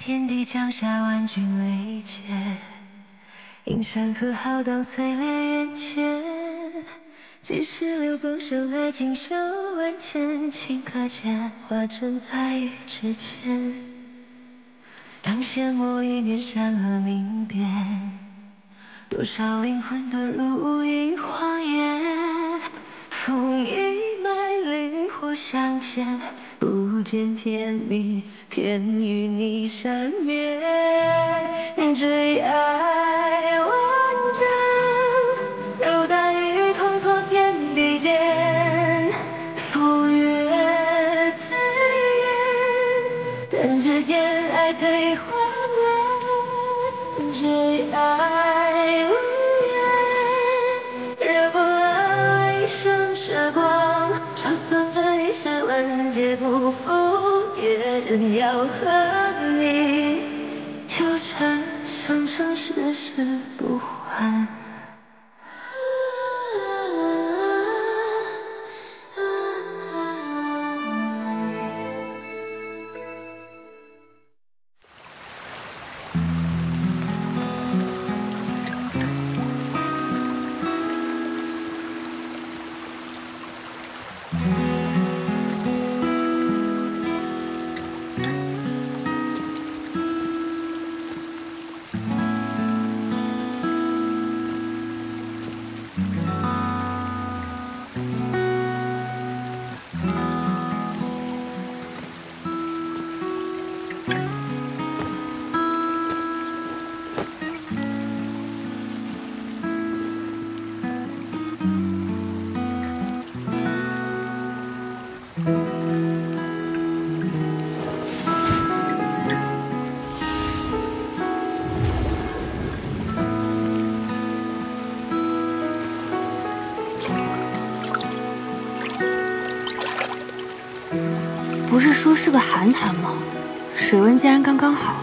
天地降下万军雷劫，阴山河浩荡碎裂眼前。几时流光生来锦绣万千，顷刻间化成爱与之间。当阡陌一念山河明辨，多少灵魂遁入无垠荒野。风一脉，灵火相牵，不见天明，偏与你缠绵。追爱万丈，柔淡与痛错天地间。赴约醉眼，弹指间爱可以还原。追爱无言，惹不了一双蛇光。就算这一世万劫不复，也仍要和你纠缠，生生世世不还。不是说是个寒潭吗？水温竟然刚刚好。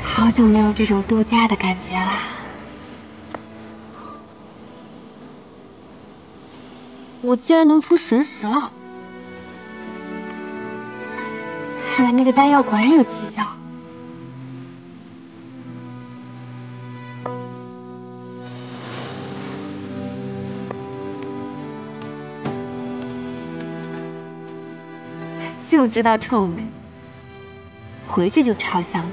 好久没有这种度假的感觉了。我竟然能出神识了，看来那个丹药果然有奇效。就知道臭美，回去就抄香。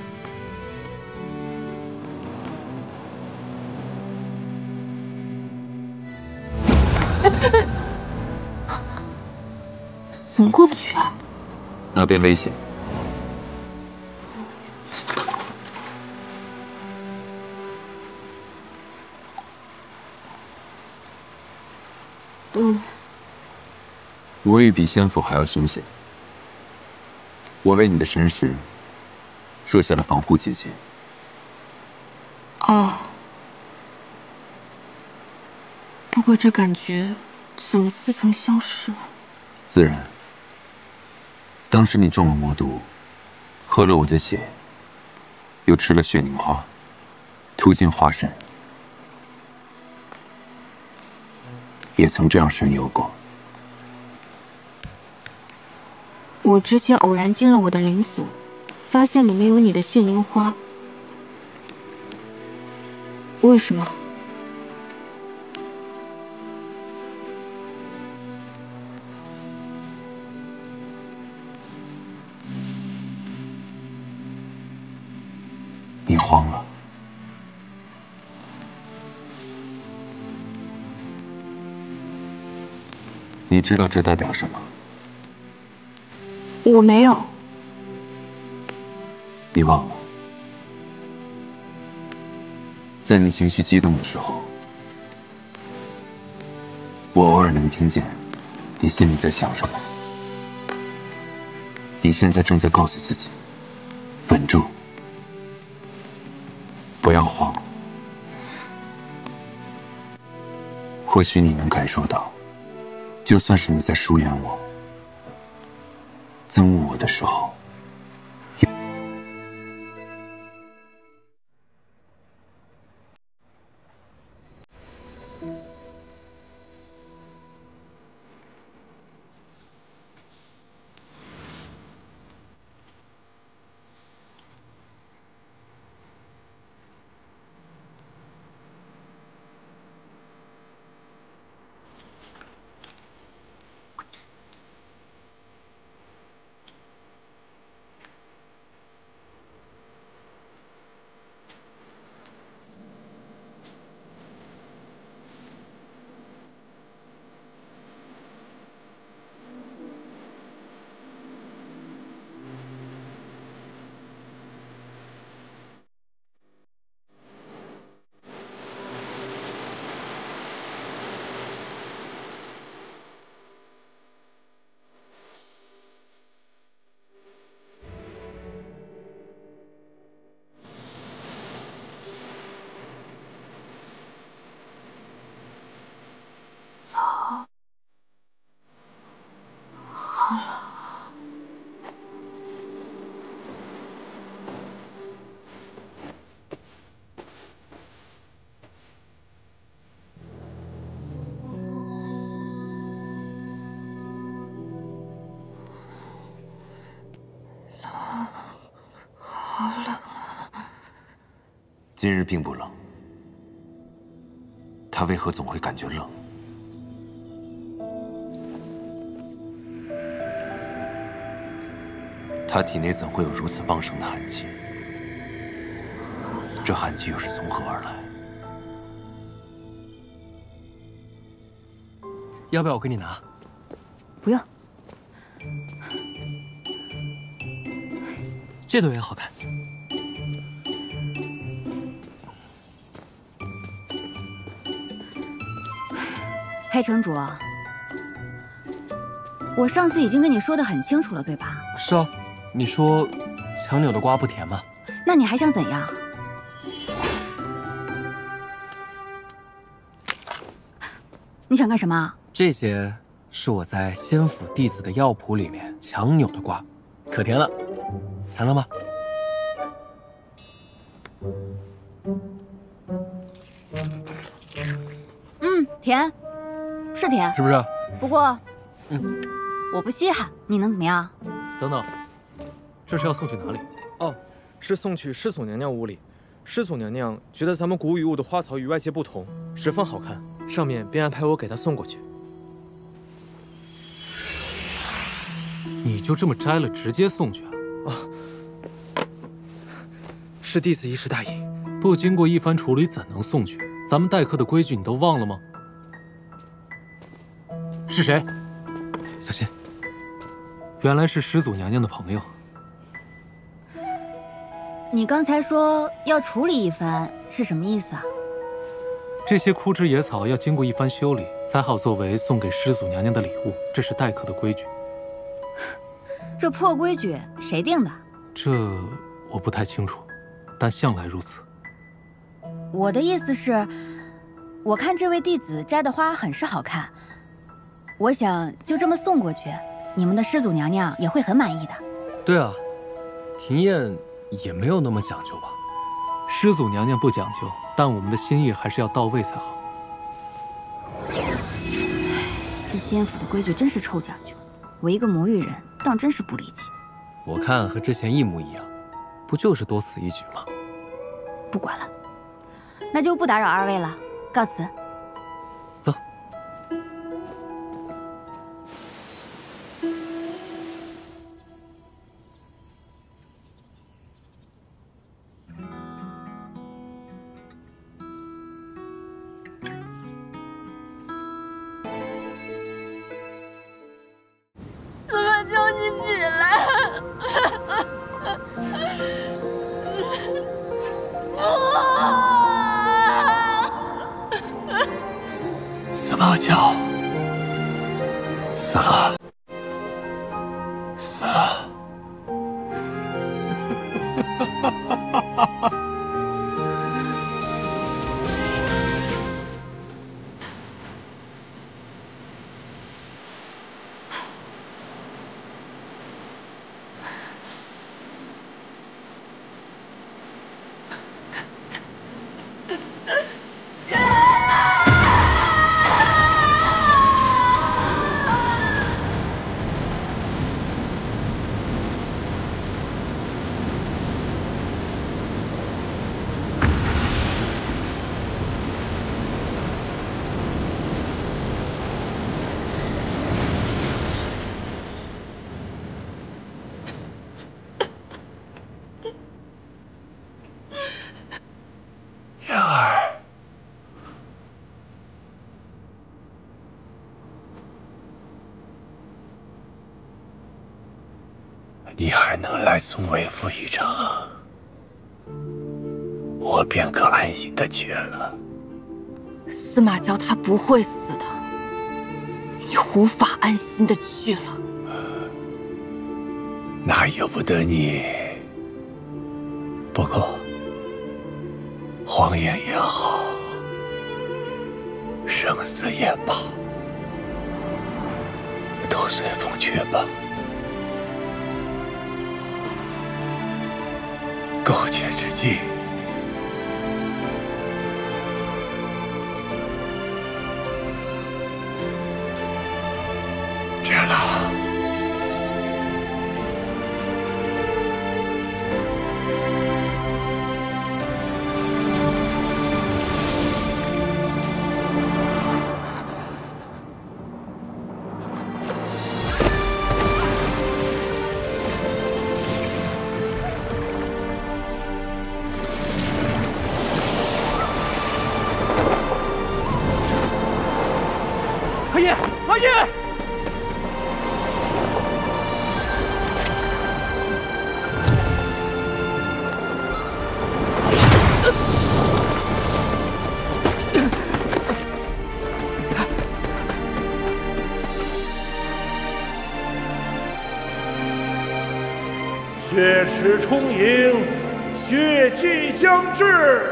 怎么过不去啊？那边危险。我与比仙府还要凶险。我为你的神识设下了防护结界。哦，不过这感觉怎么似曾相识？自然。当时你中了魔毒，喝了我的血，又吃了血凝花，途经华山，也曾这样神游过。我之前偶然进了我的灵府，发现里面有你的血凝花。为什么？你慌了。你知道这代表什么？我没有。你忘了，在你情绪激动的时候，我偶尔能听见你心里在想什么。你现在正在告诉自己，稳住，不要慌。或许你能感受到，就算是你在疏远我、憎恶我的时候，今日并不冷，他为何总会感觉冷？他体内怎会有如此旺盛的寒气？这寒气又是从何而来？要不要我给你拿？不用。这朵也好看。黑城主，我上次已经跟你说的很清楚了，对吧？是啊，你说强扭的瓜不甜吗？那你还想怎样？你想干什么？这些是我在仙府弟子的药谱里面强扭的瓜，可甜了，尝尝吧。甜，是甜，是不是？不过，我不稀罕，你能怎么样？等等，这是要送去哪里？哦，是送去师祖娘娘屋里。师祖娘娘觉得咱们古雨雾的花草与外界不同，十分好看，上面便安排我给她送过去。你就这么摘了，直接送去啊？是弟子一时大意，不经过一番处理，怎能送去？咱们待客的规矩你都忘了吗？是谁？小心！原来是师祖娘娘的朋友。你刚才说要处理一番，是什么意思啊？这些枯枝野草要经过一番修理，才好作为送给师祖娘娘的礼物，这是待客的规矩。这破规矩谁定的？这我不太清楚，但向来如此。我的意思是，我看这位弟子摘的花很是好看，我想就这么送过去，你们的师祖娘娘也会很满意的。对啊，庭宴也没有那么讲究吧？师祖娘娘不讲究，但我们的心意还是要到位才好。这仙府的规矩真是臭讲究，我一个魔域人当真是不理解。我看和之前一模一样，不就是多此一举吗？不管了，那就不打扰二位了，告辞。走。叫你起来！司马娇死了，死了。燕儿，你还能来送为父一程，我便可安心的去了。司马娇他不会死的，你无法安心的去了。那由不得你。不过，谎言也好，生死也罢，都随风去吧。苟且之计，知了。阿叶，阿叶！血池充盈，血祭将至。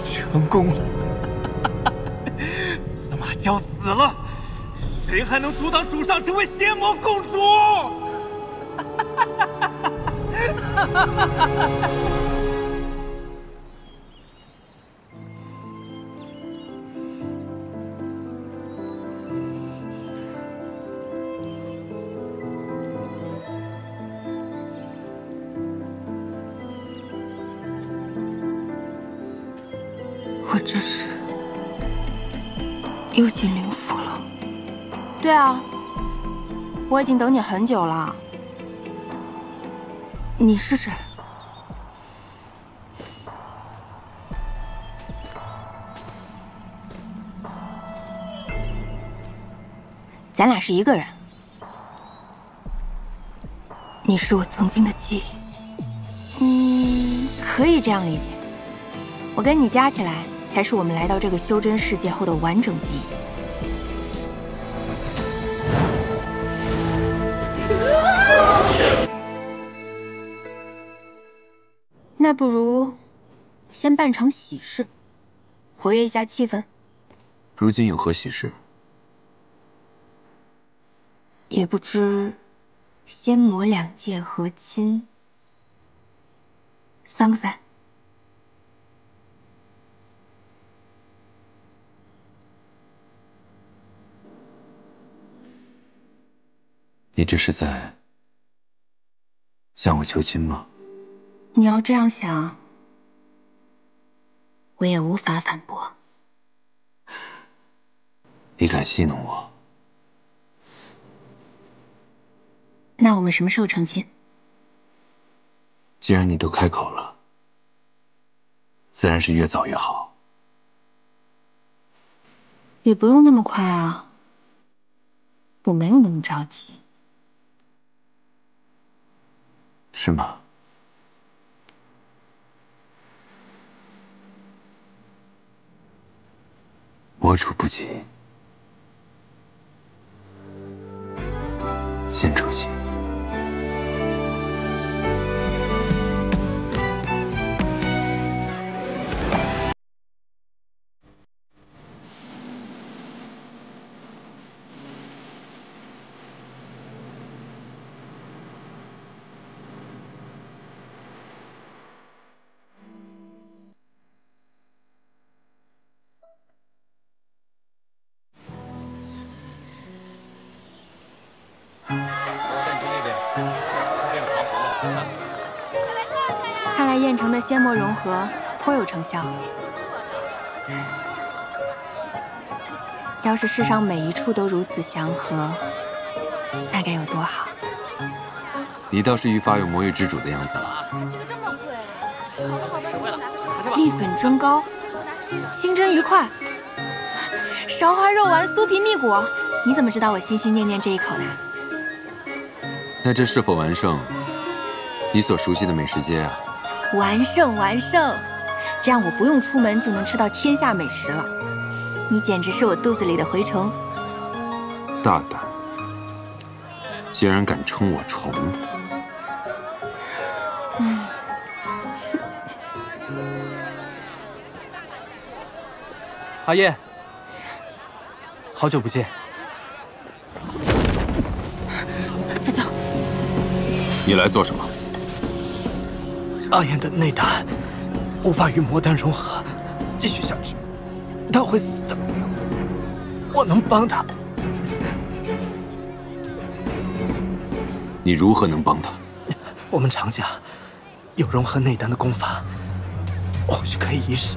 成功了！司马娇死了，谁还能阻挡主上成为邪魔共主？我这是又进灵府了。对啊，我已经等你很久了。你是谁？咱俩是一个人。你是我曾经的记忆。可以这样理解。我跟你加起来，才是我们来到这个修真世界后的完整记忆。那不如先办场喜事，活跃一下气氛。如今有何喜事？也不知仙魔两界和亲，散不散？你这是在向我求亲吗？你要这样想，我也无法反驳。你敢戏弄我？我们什么时候成亲？既然你都开口了，自然是越早越好。也不用那么快啊，我没有那么着急。是吗？我处不及，先出去。看来燕城的仙墨融合颇有成效。要是世上每一处都如此祥和，那该有多好！你倒是愈发有魔域之主的样子了。蜜粉蒸糕，清真愉快，烧花肉丸酥皮蜜果，你怎么知道我心心念念这一口的？那这是否完胜你所熟悉的美食街啊？完胜完胜，这样我不用出门就能吃到天下美食了。你简直是我肚子里的蛔虫。大胆，竟然敢称我虫！阿燕，好久不见。娇娇，你来做什么？阿燕的内丹无法与魔丹融合，继续下去，她会死的。我能帮她。你如何能帮她？我们常家有融合内丹的功法，或许可以一试。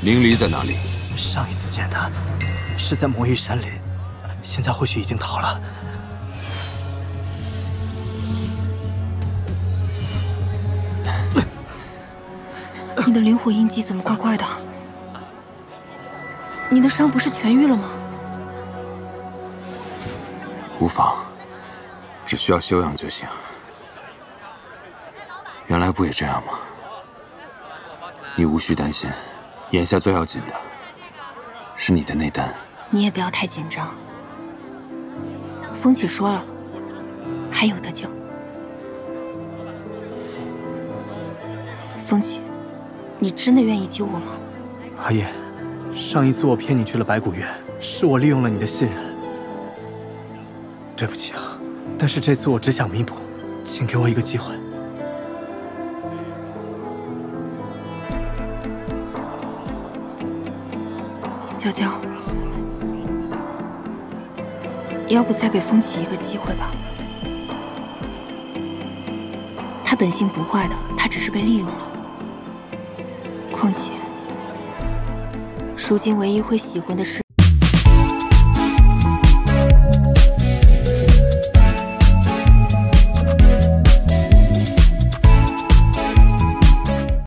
明离在哪里？上一次见他是在魔域山林，现在或许已经逃了。你的灵火印记怎么怪怪的？你的伤不是痊愈了吗？无妨，只需要休养就行。原来不也这样吗？你无需担心，眼下最要紧的是你的内丹。你也不要太紧张。风起说了，还有得救。风起，你真的愿意救我吗？阿燕，上一次我骗你去了白骨院，是我利用了你的信任。对不起啊，但是这次我只想弥补，请给我一个机会。娇娇，要不再给风起一个机会吧？他本性不坏的，他只是被利用了。况且，如今唯一会喜欢的是。